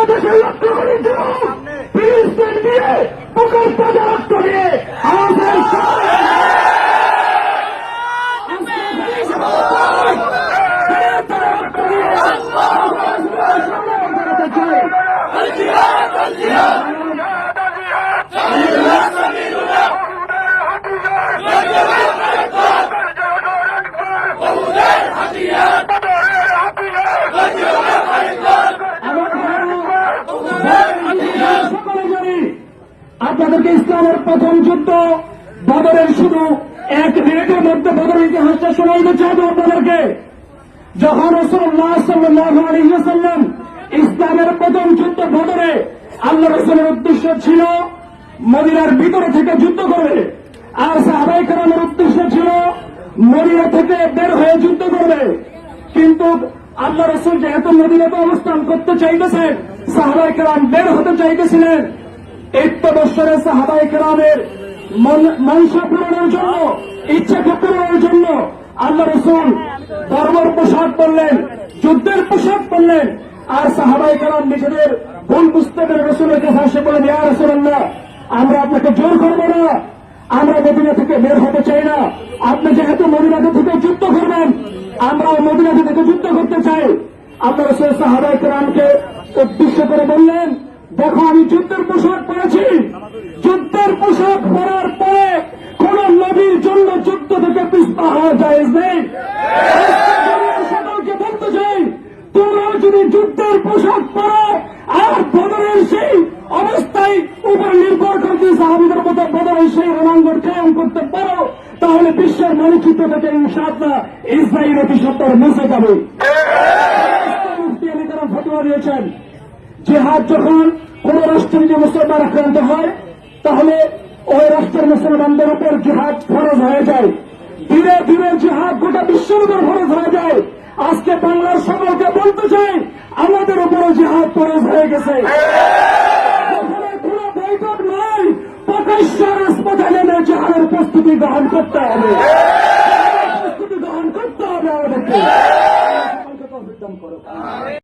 বাংলাদেশের লক্ষ কোটি যুবক ফিলিস্তিন নিয়ে বুকের তাজা রক্ত নিয়ে আমাদের আপনাদেরকে ইসলামের প্রথম যুদ্ধ বদরের শুধু এক মিনিটের মধ্যে বদরের ইতিহাসটা শোনাইতে চাইব আপনাদেরকে। যখন রাসূলুল্লাহ সাল্লাল্লাহু আলাইহি ওয়াসাল্লাম ইসলামের প্রথম যুদ্ধ বদরে, আল্লাহ রাসূলের উদ্দেশ্য ছিল মদিনার ভিতরে থেকে যুদ্ধ করবে, আর সাহাবায়ে কেরামের উদ্দেশ্য ছিল মদিনা থেকে বের হয়ে যুদ্ধ করবে। কিন্তু আল্লাহ রাসূল যেহেতু মদিনাতে অবস্থান করতে চাইতেছেন, সাহাবায়ে কেরাম বের হতে চাইতেছিলেন। 1 বছরে সাহাবায়ে কেরামের মনসা পূরণের জন্য, ইচ্ছাকে পূরণের জন্য আল্লাহ রাসূল বর্বর পোশাক পরলেন, যুদ্ধের পোশাক পরলেন। আর সাহাবায়ে কেরাম নিজেদের ভুল বুঝতে পেরে রাসূলের কাছে এসে বলেন, ইয়া রাসূলুল্লাহ, আমরা আপনাকে জোর করবো না, আমরা মদিনা থেকে বের হতে চাই না। আপনি যেহেতু মদিনা থেকে যুদ্ধ করবেন, আমরাও মদিনা থেকে যুদ্ধ করতে চাই। আল্লাহ রাসূল সাহাবায়ে কেরামকে উদ্দেশ্য করে বললেন, দেখো আমি যুদ্ধের পোশাক পরেছি, যুদ্ধের পোশাক পরার পরে কোন নবীর জন্য যুদ্ধ থেকে পিছপা হওয়া জায়েজ নেই। সকলকে বলতে চাই, তোমরা যদি যুদ্ধের পোশাক পরো আর বদরের সেই অবস্থায় উপর নির্ভর করতে সাহাবীদের মতো বদরের সেই রণাঙ্গন কায়েম করতে পারো, তাহলে বিশ্বের মানচিত্র থেকে ইনশাআল্লাহ ইসরায়েল অতি সত্বর মুছে যাবে। মুফতি আলী কারাম ফতোয়া দিয়েছেন, জিহাদ যখন কোন রাষ্ট্রে যদি মুসলমান আক্রান্ত হয়, তাহলে ওই রাষ্ট্রের মুসলমানদের উপর জিহাদ ফরজ হয়ে যায়। ধীরে ধীরে জিহাদ গোটা বিশ্বের উপর ফরজ হয়ে যায়। আজকে বাংলার সকলকে বলতে চাই, আমাদের উপরও জিহাদ ফরজ হয়ে গেছে। কোন বৈঠক নয়, প্রকাশ্য রাজপথে নেমে জিহাদের প্রস্তুতি গ্রহণ করতে হবে, প্রস্তুতি গ্রহণ করতে হবে আমাদেরকে।